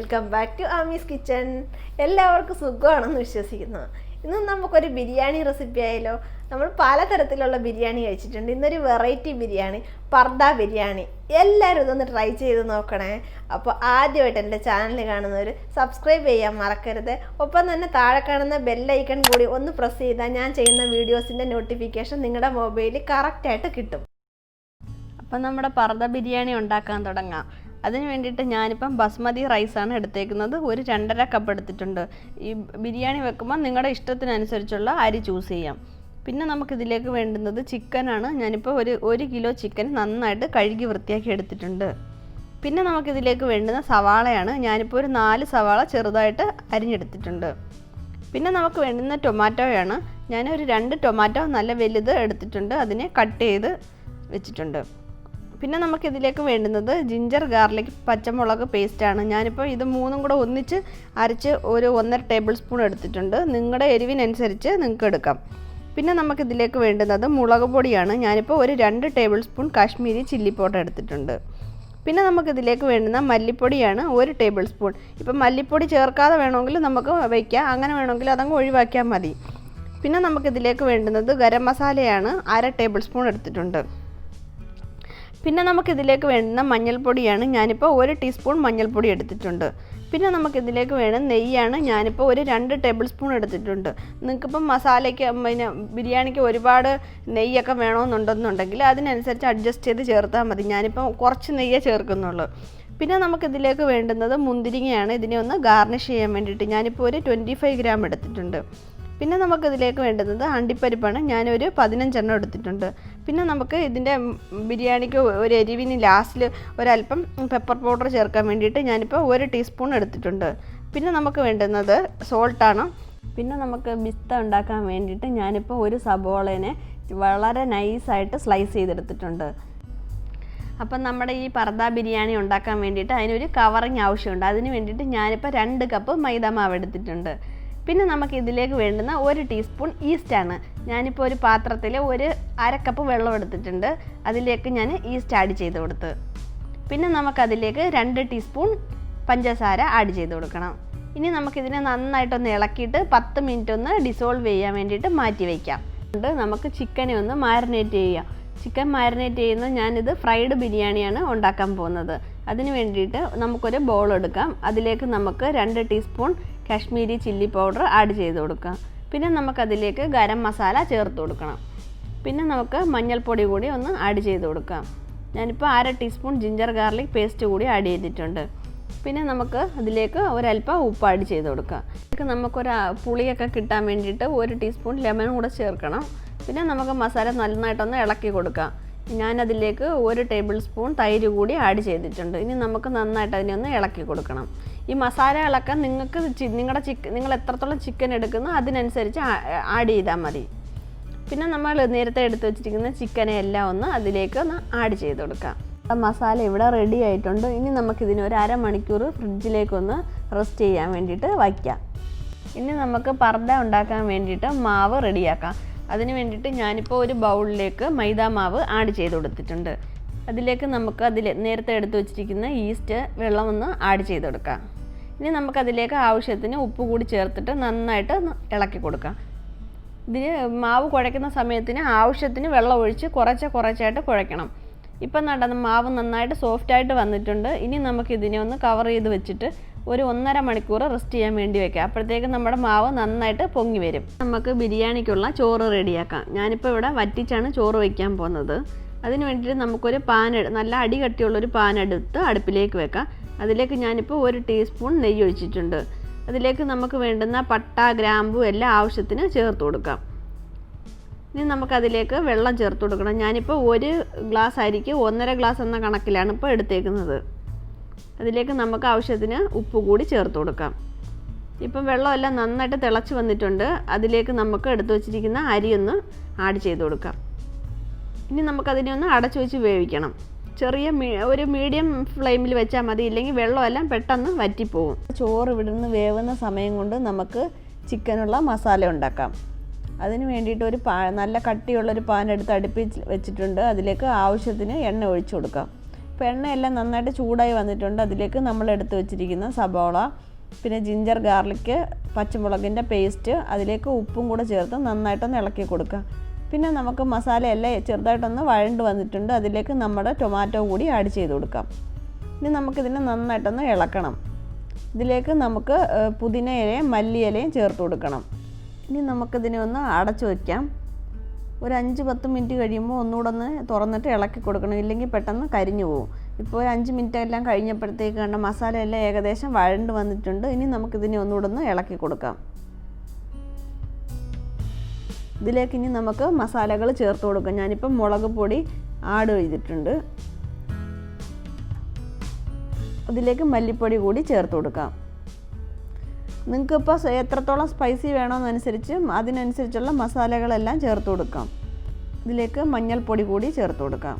Welcome back to Aami's kitchen. എല്ലാവർക്കും സുഖമാണെന്ന് വിശ്വസിക്കുന്നു. ഇന്ന് നമുക്കൊരു ബിരിയാണി റെസിപ്പി ആയാലോ. നമ്മൾ പലതരത്തിലുള്ള ബിരിയാണി കഴിച്ചിട്ടുണ്ട്. ഇന്നൊരു വെറൈറ്റി ബിരിയാണി, പർദ ബിരിയാണി. എല്ലാവരും ഇതൊന്ന് ട്രൈ ചെയ്ത് നോക്കണേ. അപ്പോൾ ആദ്യമായിട്ട് എൻ്റെ ചാനൽ കാണുന്നവർ സബ്സ്ക്രൈബ് ചെയ്യാൻ മറക്കരുത്. ഒപ്പം തന്നെ താഴെ കാണുന്ന ബെല്ലൈക്കൺ കൂടി ഒന്ന് പ്രസ് ചെയ്താൽ ഞാൻ ചെയ്യുന്ന വീഡിയോസിൻ്റെ നോട്ടിഫിക്കേഷൻ നിങ്ങളുടെ മൊബൈലിൽ കറക്റ്റായിട്ട് കിട്ടും. അപ്പം നമ്മുടെ പർദ ബിരിയാണി ഉണ്ടാക്കാൻ തുടങ്ങാം. അതിന് വേണ്ടിയിട്ട് ഞാനിപ്പം ബസ്മതി റൈസാണ് എടുത്തേക്കുന്നത്. ഒരു 2.5 കപ്പ് എടുത്തിട്ടുണ്ട്. ഈ ബിരിയാണി വെക്കുമ്പോൾ നിങ്ങളുടെ ഇഷ്ടത്തിനനുസരിച്ചുള്ള അരി ചൂസ് ചെയ്യാം. പിന്നെ നമുക്കിതിലേക്ക് വേണ്ടുന്നത് ചിക്കനാണ്. ഞാനിപ്പോൾ ഒരു കിലോ ചിക്കൻ നന്നായിട്ട് കഴുകി വൃത്തിയാക്കി എടുത്തിട്ടുണ്ട്. പിന്നെ നമുക്കിതിലേക്ക് വേണ്ടുന്ന സവാളയാണ്. ഞാനിപ്പോൾ ഒരു 4 സവാള ചെറുതായിട്ട് അരിഞ്ഞെടുത്തിട്ടുണ്ട്. പിന്നെ നമുക്ക് വേണ്ടുന്ന ടൊമാറ്റോയാണ്. ഞാനൊരു 2 ടൊമാറ്റോ നല്ല വലുത് എടുത്തിട്ടുണ്ട്. അതിനെ കട്ട് ചെയ്ത് വെച്ചിട്ടുണ്ട്. പിന്നെ നമുക്കിതിലേക്ക് വേണ്ടുന്നത് ജിഞ്ചർ ഗാർലിക് പച്ചമുളക് പേസ്റ്റാണ്. ഞാനിപ്പോൾ ഇത് 3ഉം കൂടെ ഒന്നിച്ച് അരച്ച് ഒരു 1.5 ടേബിൾ സ്പൂൺ എടുത്തിട്ടുണ്ട്. നിങ്ങളുടെ എരിവിനനുസരിച്ച് നിങ്ങൾക്ക് എടുക്കാം. പിന്നെ നമുക്കിതിലേക്ക് വേണ്ടുന്നത് മുളക് പൊടിയാണ്. ഞാനിപ്പോൾ ഒരു 2 table spoon Kashmiri chilli powder എടുത്തിട്ടുണ്ട്. പിന്നെ നമുക്കിതിലേക്ക് വേണ്ടുന്ന മല്ലിപ്പൊടിയാണ് 1 ടേബിൾ സ്പൂൺ. ഇപ്പം മല്ലിപ്പൊടി ചേർക്കാതെ വേണമെങ്കിൽ നമുക്ക് വയ്ക്കാം, അങ്ങനെ വേണമെങ്കിൽ അതങ്ങ് ഒഴിവാക്കിയാൽ മതി. പിന്നെ നമുക്കിതിലേക്ക് വേണ്ടുന്നത് ഗരം മസാലയാണ്. 1/2 ടേബിൾ സ്പൂൺ എടുത്തിട്ടുണ്ട്. പിന്നെ നമുക്കിതിലേക്ക് വേണ്ടുന്ന മഞ്ഞൾപ്പൊടിയാണ്. ഞാനിപ്പോൾ 1 ടീസ്പൂൺ മഞ്ഞൾപ്പൊടി എടുത്തിട്ടുണ്ട്. പിന്നെ നമുക്കിതിലേക്ക് വേണ്ട നെയ്യാണ്. ഞാനിപ്പോൾ ഒരു 2 ടേബിൾ സ്പൂൺ എടുത്തിട്ടുണ്ട്. നിങ്ങൾക്കിപ്പം മസാലയ്ക്ക് പിന്നെ ബിരിയാണിക്ക് ഒരുപാട് നെയ്യൊക്കെ വേണമെന്നുണ്ടെന്നുണ്ടെങ്കിൽ അതിനനുസരിച്ച് അഡ്ജസ്റ്റ് ചെയ്ത് ചേർത്താൽ മതി. ഞാനിപ്പം കുറച്ച് നെയ്യേ ചേർക്കുന്നുള്ളൂ. പിന്നെ നമുക്കിതിലേക്ക് വേണ്ടുന്നത് മുന്തിരിങ്ങയാണ്. ഇതിനെ ഒന്ന് ഗാർണിഷ് ചെയ്യാൻ വേണ്ടിയിട്ട് ഞാനിപ്പോൾ ഒരു 25 ഗ്രാം എടുത്തിട്ടുണ്ട്. പിന്നെ നമുക്കിതിലേക്ക് വേണ്ടുന്നത് അണ്ടിപ്പരിപ്പാണ്. ഞാനൊരു 15 എണ്ണം എടുത്തിട്ടുണ്ട്. പിന്നെ നമുക്ക് ഇതിൻ്റെ ബിരിയാണിക്ക് ഒരു എരിവിന് ലാസ്റ്റിൽ ഒരല്പം പെപ്പർ പൗഡർ ചേർക്കാൻ വേണ്ടിയിട്ട് ഞാനിപ്പോൾ 1 ടീസ്പൂൺ എടുത്തിട്ടുണ്ട്. പിന്നെ നമുക്ക് വേണ്ടുന്നത് സോൾട്ടാണ്. പിന്നെ നമുക്ക് ബിസ്ത ഉണ്ടാക്കാൻ വേണ്ടിയിട്ട് ഞാനിപ്പോൾ ഒരു സബോളേനെ വളരെ നൈസായിട്ട് സ്ലൈസ് ചെയ്തെടുത്തിട്ടുണ്ട്. അപ്പം നമ്മുടെ ഈ പർദ ബിരിയാണി ഉണ്ടാക്കാൻ വേണ്ടിയിട്ട് അതിനൊരു കവറിങ് ആവശ്യമുണ്ട്. അതിന് വേണ്ടിയിട്ട് ഞാനിപ്പോൾ 2 കപ്പ് മൈദ മാവ് എടുത്തിട്ടുണ്ട്. പിന്നെ നമുക്ക് ഇതിലേക്ക് വേണ്ടുന്ന 1 ടീസ്പൂൺ ഈസ്റ്റാണ്. ഞാനിപ്പോൾ ഒരു പാത്രത്തിൽ ഒരു 1/2 കപ്പ് വെള്ളം എടുത്തിട്ടുണ്ട്. അതിലേക്ക് ഞാൻ ഈസ്റ്റ് ആഡ് ചെയ്ത് കൊടുത്ത്. പിന്നെ നമുക്കതിലേക്ക് 2 ടീസ്പൂൺ പഞ്ചസാര ആഡ് ചെയ്ത് കൊടുക്കണം. ഇനി നമുക്കിതിനെ നന്നായിട്ടൊന്ന് ഇളക്കിയിട്ട് 10 മിനിറ്റ് ഒന്ന് ഡിസോൾവ് ചെയ്യാൻ വേണ്ടിയിട്ട് മാറ്റി വയ്ക്കാം. നമുക്ക് ചിക്കനെ ഒന്ന് മാരിനേറ്റ് ചെയ്യാം. ചിക്കൻ മാരിനേറ്റ് ചെയ്യുന്നത് ഞാനിത് ഫ്രൈഡ് ബിരിയാണിയാണ് ഉണ്ടാക്കാൻ പോകുന്നത്. അതിന് വേണ്ടിയിട്ട് നമുക്കൊരു ബൗൾ എടുക്കാം. അതിലേക്ക് നമുക്ക് 2 teaspoon Kashmiri chilli powder add ചെയ്ത് കൊടുക്കാം. പിന്നെ നമുക്കതിലേക്ക് ഗരം മസാല ചേർത്ത് കൊടുക്കണം. പിന്നെ നമുക്ക് മഞ്ഞൾപ്പൊടി കൂടി ഒന്ന് ആഡ് ചെയ്ത് കൊടുക്കാം. ഞാനിപ്പോൾ 1/2 ടീസ്പൂൺ ജിഞ്ചർ ഗാർലിക് പേസ്റ്റ് കൂടി ആഡ് ചെയ്തിട്ടുണ്ട്. പിന്നെ നമുക്ക് അതിലേക്ക് ഒരല്പം ഉപ്പ് ആഡ് ചെയ്ത് കൊടുക്കാം. ഇതിലേക്ക് നമുക്കൊരു പുളിയൊക്കെ കിട്ടാൻ വേണ്ടിയിട്ട് 1 ടീസ്പൂൺ ലെമൺ കൂടെ ചേർക്കണം. പിന്നെ നമുക്ക് മസാല നന്നായിട്ടൊന്ന് ഇളക്കി കൊടുക്കാം. ഞാനതിലേക്ക് 1 ടേബിൾ സ്പൂൺ തൈര് കൂടി ആഡ് ചെയ്തിട്ടുണ്ട്. ഇനി നമുക്ക് നന്നായിട്ട് അതിനെ ഒന്ന് ഇളക്കി കൊടുക്കണം. ഈ മസാല ഇളക്കാൻ നിങ്ങൾക്ക് നിങ്ങൾ എത്രത്തോളം ചിക്കൻ എടുക്കുന്നോ അതിനനുസരിച്ച് ആഡ് ചെയ്താൽ മതി. പിന്നെ നമ്മൾ നേരത്തെ എടുത്ത് വെച്ചിരിക്കുന്ന ചിക്കനെ എല്ലാം ഒന്ന് അതിലേക്ക് ഒന്ന് ആഡ് ചെയ്ത് കൊടുക്കാം. മസാല ഇവിടെ റെഡി ആയിട്ടുണ്ട്. ഇനി നമുക്കിതിന് ഒരു 1/2 മണിക്കൂർ ഫ്രിഡ്ജിലേക്കൊന്ന് റെസ്റ്റ് ചെയ്യാൻ വേണ്ടിയിട്ട് വയ്ക്കാം. ഇനി നമുക്ക് പർദ ഉണ്ടാക്കാൻ വേണ്ടിയിട്ട് മാവ് റെഡിയാക്കാം. അതിന് വേണ്ടിയിട്ട് ഞാനിപ്പോൾ ഒരു ബൗളിലേക്ക് മൈദ മാവ് ആഡ് ചെയ്ത് കൊടുത്തിട്ടുണ്ട്. അതിലേക്ക് നമുക്ക് നേരത്തെ എടുത്ത് വെച്ചിരിക്കുന്ന ഈസ്റ്റ് വെള്ളം ഒന്ന് ആഡ് ചെയ്ത് കൊടുക്കാം. ഇനി നമുക്കതിലേക്ക് ആവശ്യത്തിന് ഉപ്പ് കൂടി ചേർത്തിട്ട് നന്നായിട്ട് ഇളക്കി കൊടുക്കാം. ഇതിന് മാവ് കുഴയ്ക്കുന്ന സമയത്തിന് ആവശ്യത്തിന് വെള്ളം ഒഴിച്ച് കുറച്ചായിട്ട് കുഴയ്ക്കണം. ഇപ്പം മാവ് നന്നായിട്ട് സോഫ്റ്റായിട്ട് വന്നിട്ടുണ്ട്. ഇനി നമുക്കിതിനെ ഒന്ന് കവർ ചെയ്ത് വെച്ചിട്ട് ഒരു 1.5 മണിക്കൂർ റെസ്റ്റ് ചെയ്യാൻ വേണ്ടി വെക്കാം. അപ്പോഴത്തേക്കും നമ്മുടെ മാവ് നന്നായിട്ട് പൊങ്ങി വരും. നമുക്ക് ബിരിയാണിക്കുള്ള ചോറ് റെഡിയാക്കാം. ഞാനിപ്പോൾ ഇവിടെ വറ്റിച്ചാണ് ചോറ് വയ്ക്കാൻ പോകുന്നത്. അതിന് വേണ്ടിയിട്ട് നമുക്കൊരു നല്ല അടി കട്ടിയുള്ളൊരു പാൻ എടുത്ത് അടുപ്പിലേക്ക് വെക്കാം. അതിലേക്ക് ഞാനിപ്പോൾ 1 ടീസ്പൂൺ നെയ്യ് ഒഴിച്ചിട്ടുണ്ട്. അതിലേക്ക് നമുക്ക് വേണ്ടുന്ന പട്ട ഗ്രാമ്പു എല്ലാം ആവശ്യത്തിന് ചേർത്ത് കൊടുക്കാം. ഇനി നമുക്കതിലേക്ക് വെള്ളം ചേർത്ത് കൊടുക്കണം. ഞാനിപ്പോൾ 1 ഗ്ലാസ് അരിക്ക് 1.5 ഗ്ലാസ് എന്ന കണക്കിലാണ് ഇപ്പോൾ എടുത്തേക്കുന്നത്. അതിലേക്ക് നമുക്ക് ആവശ്യത്തിന് ഉപ്പ് കൂടി ചേർത്ത് കൊടുക്കാം. ഇപ്പം വെള്ളമെല്ലാം നന്നായിട്ട് തിളച്ച് വന്നിട്ടുണ്ട്. അതിലേക്ക് നമുക്ക് എടുത്തു വച്ചിരിക്കുന്ന അരിയൊന്ന് ആഡ് ചെയ്ത് കൊടുക്കാം. ഇനി നമുക്കതിനെ ഒന്ന് അടച്ചു വെച്ച് വേവിക്കണം. ഒരു മീഡിയം ഫ്ലെയിമിൽ വെച്ചാൽ മതി, ഇല്ലെങ്കിൽ വെള്ളമെല്ലാം പെട്ടെന്ന് വറ്റിപ്പോവും. ചോറ് ഇവിടുന്ന് വേവുന്ന സമയം കൊണ്ട് നമുക്ക് ചിക്കനുള്ള മസാല ഉണ്ടാക്കാം. അതിന് വേണ്ടിയിട്ട് നല്ല കട്ടിയുള്ളൊരു പാൻ എടുത്ത് അടുപ്പിൽ വെച്ചിട്ടുണ്ട്. അതിലേക്ക് ആവശ്യത്തിന് എണ്ണ ഒഴിച്ചു കൊടുക്കാം. ഇപ്പോൾ എണ്ണയെല്ലാം നന്നായിട്ട് ചൂടായി വന്നിട്ടുണ്ട്. അതിലേക്ക് നമ്മൾ എടുത്ത് വെച്ചിരിക്കുന്ന സബോള, പിന്നെ ജിഞ്ചർ ഗാർലിക്ക്, പച്ചമുളകിൻ്റെ പേസ്റ്റ്, അതിലേക്ക് ഉപ്പും കൂടെ ചേർത്ത് നന്നായിട്ടൊന്ന് ഇളക്കി കൊടുക്കുക. പിന്നെ നമുക്ക് മസാലയെല്ലാം ചെറുതായിട്ടൊന്ന് വഴണ്ട് വന്നിട്ടുണ്ട്. അതിലേക്ക് നമ്മുടെ ടൊമാറ്റോ കൂടി ആഡ് ചെയ്ത് കൊടുക്കാം. ഇനി നമുക്കിതിനെ നന്നായിട്ടൊന്ന് ഇളക്കണം. ഇതിലേക്ക് നമുക്ക് പുതിന ഇലയും മല്ലിയിലയും ചേർത്ത് കൊടുക്കണം. ഇനി നമുക്കിതിനെ ഒന്ന് അടച്ചു വയ്ക്കാം. ഒരു 5-10 മിനിറ്റ് കഴിയുമ്പോൾ ഒന്നുകൂടെ ഒന്ന് തുറന്നിട്ട് ഇളക്കി കൊടുക്കണം, ഇല്ലെങ്കിൽ പെട്ടെന്ന് കരിഞ്ഞു പോകും. ഇപ്പോൾ ഒരു 5 മിനിറ്റ് എല്ലാം കഴിഞ്ഞപ്പോഴത്തേക്ക് കണ്ട മസാലയെല്ലാം ഏകദേശം വഴണ്ട് വന്നിട്ടുണ്ട്. ഇനി നമുക്കിതിനെ ഒന്നുകൂടെ ഒന്ന് ഇളക്കി കൊടുക്കാം. ഇതിലേക്ക് ഇനി നമുക്ക് മസാലകൾ ചേർത്ത് കൊടുക്കാം. ഞാനിപ്പം മുളക് പൊടി ആഡ് ചെയ്തിട്ടുണ്ട്. അതിലേക്ക് മല്ലിപ്പൊടി കൂടി ചേർത്ത് കൊടുക്കാം. നിങ്ങൾക്കിപ്പോൾ എത്രത്തോളം സ്പൈസി വേണമെന്നനുസരിച്ച് അതിനനുസരിച്ചുള്ള മസാലകളെല്ലാം ചേർത്ത് കൊടുക്കാം. ഇതിലേക്ക് മഞ്ഞൾപ്പൊടി കൂടി ചേർത്ത് കൊടുക്കാം.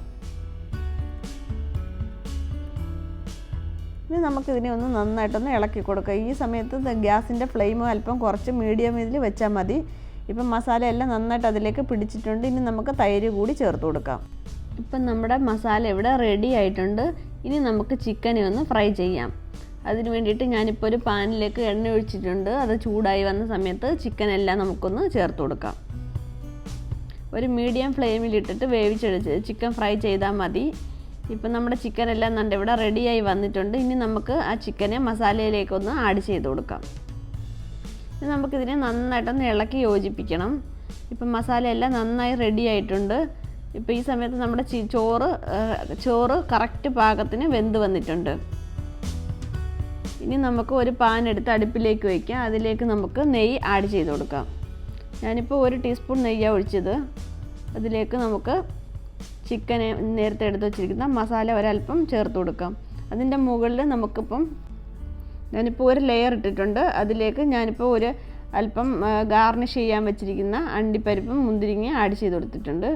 ഇനി നമുക്കിതിനെ ഒന്ന് നന്നായിട്ടൊന്ന് ഇളക്കി കൊടുക്കാം. ഈ സമയത്ത് ഗ്യാസിൻ്റെ ഫ്ലെയിം അല്പം കുറച്ച് മീഡിയം ഇതിൽ വെച്ചാൽ മതി. ഇപ്പം മസാലയെല്ലാം നന്നായിട്ട് അതിലേക്ക് പിടിച്ചിട്ടുണ്ട്. ഇനി നമുക്ക് തൈര് കൂടി ചേർത്ത് കൊടുക്കാം. ഇപ്പം നമ്മുടെ മസാല ഇവിടെ റെഡി ആയിട്ടുണ്ട്. ഇനി നമുക്ക് ചിക്കനെ ഒന്ന് ഫ്രൈ ചെയ്യാം. അതിന് വേണ്ടിയിട്ട് ഞാനിപ്പോൾ ഒരു പാനിലേക്ക് എണ്ണ ഒഴിച്ചിട്ടുണ്ട്. അത് ചൂടായി വന്ന സമയത്ത് ചിക്കനെല്ലാം നമുക്കൊന്ന് ചേർത്ത് കൊടുക്കാം. ഒരു മീഡിയം ഫ്ലെയിമിലിട്ടിട്ട് വേവിച്ചെടുത്ത് ചിക്കൻ ഫ്രൈ ചെയ്താൽ മതി. ഇപ്പം നമ്മുടെ ചിക്കനെല്ലാം നല്ല ഇവിടെ റെഡിയായി വന്നിട്ടുണ്ട്. ഇനി നമുക്ക് ആ ചിക്കനെ മസാലയിലേക്കൊന്ന് ആഡ് ചെയ്ത് കൊടുക്കാം. ഇനി നമുക്കിതിനെ നന്നായിട്ടൊന്ന് ഇളക്കി യോജിപ്പിക്കണം. ഇപ്പം മസാലയെല്ലാം നന്നായി റെഡി ആയിട്ടുണ്ട്. ഇപ്പോൾ ഈ സമയത്ത് നമ്മുടെ ചോറ് കറക്റ്റ് പാകത്തിന് വെന്ത് വന്നിട്ടുണ്ട്. ഇനി നമുക്ക് ഒരു പാൻ എടുത്ത് അടുപ്പിലേക്ക് വയ്ക്കാം. അതിലേക്ക് നമുക്ക് നെയ്യ് ആഡ് ചെയ്ത് കൊടുക്കാം. ഞാനിപ്പോൾ 1 ടീസ്പൂൺ നെയ്യാണ് ഒഴിച്ചത്. അതിലേക്ക് നമുക്ക് ചിക്കനെ നേരത്തെ എടുത്ത് വെച്ചിരിക്കുന്ന മസാല ഒരല്പം ചേർത്ത് കൊടുക്കാം. അതിൻ്റെ മുകളിൽ നമുക്കിപ്പം ഞാനിപ്പോൾ ഒരു ലെയർ ഇട്ടിട്ടുണ്ട്. അതിലേക്ക് ഞാനിപ്പോൾ ഒരു അല്പം ഗാർണിഷ് ചെയ്യാൻ വെച്ചിരിക്കുന്ന അണ്ടിപ്പരിപ്പും മുന്തിരിങ്ങയും ആഡ് ചെയ്ത് കൊടുത്തിട്ടുണ്ട്.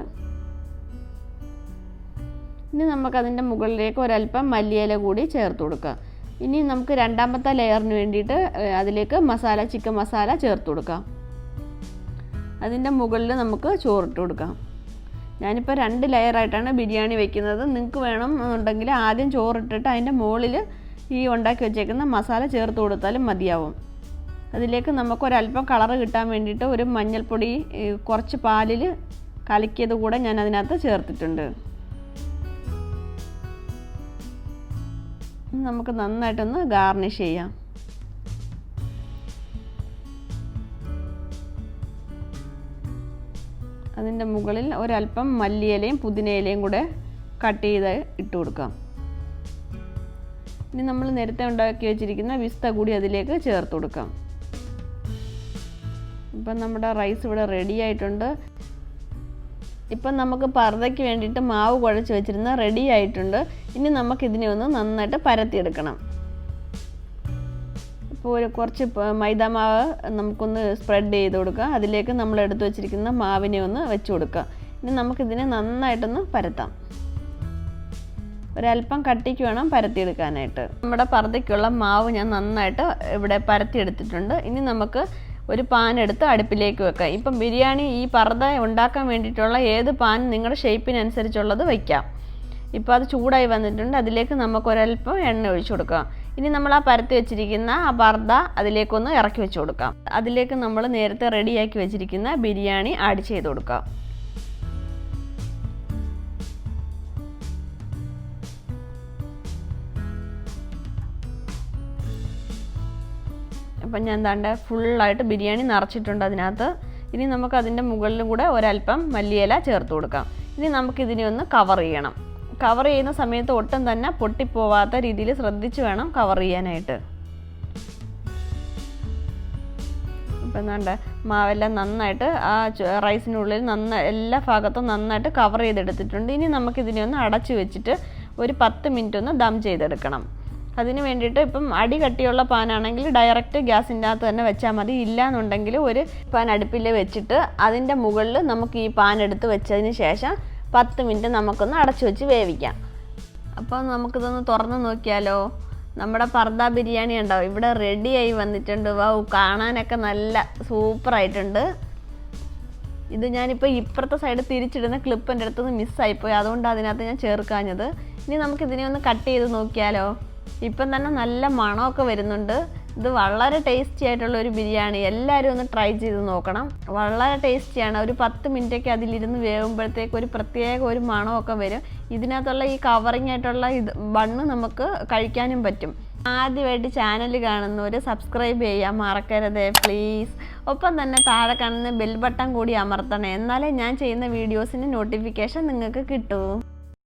ഇനി നമുക്കതിൻ്റെ മുകളിലേക്ക് ഒരല്പം മല്ലിയില കൂടി ചേർത്ത് കൊടുക്കാം. ഇനി നമുക്ക് രണ്ടാമത്തെ ലെയറിന് വേണ്ടിയിട്ട് അതിലേക്ക് ചിക്കൻ മസാല ചേർത്ത് കൊടുക്കാം. അതിൻ്റെ മുകളിൽ നമുക്ക് ചോറിട്ട് കൊടുക്കാം. ഞാനിപ്പോൾ 2 ലെയറായിട്ടാണ് ബിരിയാണി വയ്ക്കുന്നത്. നിങ്ങൾക്ക് വേണമെന്നുണ്ടെങ്കിൽ ആദ്യം ചോറിട്ടിട്ട് അതിൻ്റെ മുകളിൽ ഈ ഉണ്ടാക്കി വെച്ചേക്കുന്ന മസാല ചേർത്ത് കൊടുത്താലും മതിയാവും. അതിലേക്ക് നമുക്കൊരല്പം കളറ് കിട്ടാൻ വേണ്ടിയിട്ട് ഒരു മഞ്ഞൾപ്പൊടി കുറച്ച് പാലിൽ കലക്കിയത് കൂടെ ഞാൻ അതിനകത്ത് ചേർത്തിട്ടുണ്ട്. നമുക്ക് നന്നായിട്ടൊന്ന് ഗാർണിഷ് ചെയ്യാം. അതിൻ്റെ മുകളിൽ ഒരല്പം മല്ലിയിലയും പുതിനയിലയും കൂടെ കട്ട് ചെയ്ത് ഇട്ട് കൊടുക്കാം. ഇനി നമ്മൾ നേരത്തെ ഉണ്ടാക്കി വെച്ചിരിക്കുന്ന വിസ്ത കൂടി അതിലേക്ക് ചേർത്ത് കൊടുക്കാം. ഇപ്പം നമ്മുടെ റൈസ് ഇവിടെ റെഡി ആയിട്ടുണ്ട്. ഇപ്പം നമുക്ക് പർദ്ദയ്ക്ക് വേണ്ടിയിട്ട് മാവ് കുഴച്ച് വെച്ചിരുന്ന റെഡി ആയിട്ടുണ്ട്. ഇനി നമുക്കിതിനെ ഒന്ന് നന്നായിട്ട് പരത്തിയെടുക്കണം. ഇപ്പോൾ കുറച്ച് മൈദ മാവ് നമുക്കൊന്ന് സ്പ്രെഡ് ചെയ്ത് കൊടുക്കുക. അതിലേക്ക് നമ്മൾ എടുത്ത് വെച്ചിരിക്കുന്ന മാവിനെ ഒന്ന് വെച്ച് കൊടുക്കുക. ഇനി നമുക്കിതിനെ നന്നായിട്ടൊന്ന് പരത്താം. ഒരല്പം കട്ടിക്ക് വേണം പരത്തിയെടുക്കാനായിട്ട്. നമ്മുടെ പർദ്ദയ്ക്കുള്ള മാവ് ഞാൻ നന്നായിട്ട് ഇവിടെ പരത്തിയെടുത്തിട്ടുണ്ട്. ഇനി നമുക്ക് ഒരു പാൻ എടുത്ത് അടുപ്പിലേക്ക് വെക്കാം. ഇപ്പം ബിരിയാണി ഈ പർദ്ദ ഉണ്ടാക്കാൻ വേണ്ടിയിട്ടുള്ള ഏത് പാൻ നിങ്ങളുടെ ഷേപ്പിനനുസരിച്ചുള്ളത് വയ്ക്കാം. ഇപ്പോൾ അത് ചൂടായി വന്നിട്ടുണ്ട്. അതിലേക്ക് നമുക്കൊരല്പം എണ്ണ ഒഴിച്ചു കൊടുക്കാം. ഇനി നമ്മൾ ആ പരത്തി വെച്ചിരിക്കുന്ന ആ പർദ്ദ അതിലേക്കൊന്ന് ഇറക്കി വെച്ച് കൊടുക്കാം. അതിലേക്ക് നമ്മൾ നേരത്തെ റെഡിയാക്കി വെച്ചിരിക്കുന്ന ബിരിയാണി ആഡ് ചെയ്ത് കൊടുക്കാം. അപ്പം ഞാൻ ഫുള്ളായിട്ട് ബിരിയാണി നിറച്ചിട്ടുണ്ട് അതിനകത്ത്. ഇനി നമുക്ക് അതിൻ്റെ മുകളിലും കൂടെ ഒരല്പം മല്ലിയില ചേർത്ത് കൊടുക്കാം. ഇനി നമുക്കിതിനെ ഒന്ന് കവർ ചെയ്യണം. കവർ ചെയ്യുന്ന സമയത്ത് ഒട്ടും തന്നെ പൊട്ടിപ്പോവാത്ത രീതിയിൽ ശ്രദ്ധിച്ച് വേണം കവർ ചെയ്യാനായിട്ട്. ഇപ്പം മാവെല്ലാം നന്നായിട്ട് ആ റൈസിനുള്ളിൽ എല്ലാ ഭാഗത്തും നന്നായിട്ട് കവർ ചെയ്തെടുത്തിട്ടുണ്ട്. ഇനി നമുക്കിതിനെ ഒന്ന് അടച്ചു വെച്ചിട്ട് ഒരു 10 മിനിറ്റ് ഒന്ന് ദം ചെയ്തെടുക്കണം. അതിന് വേണ്ടിയിട്ട് ഇപ്പം അടി കട്ടിയുള്ള പാനാണെങ്കിൽ ഡയറക്റ്റ് ഗ്യാസിൻ്റെ അകത്ത് തന്നെ വെച്ചാൽ മതി. ഇല്ലയെന്നുണ്ടെങ്കിൽ ഒരു പാൻ അടുപ്പിൽ വെച്ചിട്ട് അതിൻ്റെ മുകളിൽ നമുക്ക് ഈ പാൻ എടുത്ത് വെച്ചതിന് ശേഷം 10 മിനിറ്റ് നമുക്കൊന്ന് അടച്ചു വെച്ച് വേവിക്കാം. അപ്പോൾ നമുക്കിതൊന്ന് തുറന്ന് നോക്കിയാലോ. നമ്മുടെ പർദ്ദ ബിരിയാണി ഉണ്ടാവും ഇവിടെ റെഡിയായി വന്നിട്ടുണ്ട്. വൗ, കാണാനൊക്കെ നല്ല സൂപ്പറായിട്ടുണ്ട്. ഇത് ഞാനിപ്പോൾ ഇപ്പുറത്തെ സൈഡ് തിരിച്ചിടുന്ന ക്ലിപ്പ് എൻ്റെ അടുത്തുനിന്ന് മിസ്സായിപ്പോയി, അതുകൊണ്ട് അതിനകത്ത് ഞാൻ ചേർക്കാഞ്ഞത്. ഇനി നമുക്കിതിനെ ഒന്ന് കട്ട് ചെയ്ത് നോക്കിയാലോ. ഇപ്പം തന്നെ നല്ല മണമൊക്കെ വരുന്നുണ്ട്. ഇത് വളരെ ടേസ്റ്റി ആയിട്ടുള്ള ഒരു ബിരിയാണി, എല്ലാവരും ഒന്ന് ട്രൈ ചെയ്ത് നോക്കണം. വളരെ ടേസ്റ്റിയാണ്. ഒരു 10 മിനിറ്റൊക്കെ അതിലിരുന്ന് വേവുമ്പോഴത്തേക്ക് ഒരു പ്രത്യേക ഒരു മണമൊക്കെ വരും. ഇതിനകത്തുള്ള ഈ കവറിങ് ആയിട്ടുള്ള ബണ്ണ് നമുക്ക് കഴിക്കാനും പറ്റും. ആദ്യമായിട്ട് ചാനൽ കാണുന്നവർ സബ്സ്ക്രൈബ് ചെയ്യാൻ മറക്കരുത് പ്ലീസ്. ഒപ്പം തന്നെ താഴെ കാണുന്ന ബെൽ ബട്ടൺ കൂടി അമർത്തണേ, എന്നാലേ ഞാൻ ചെയ്യുന്ന വീഡിയോസിന് നോട്ടിഫിക്കേഷൻ നിങ്ങൾക്ക് കിട്ടൂ.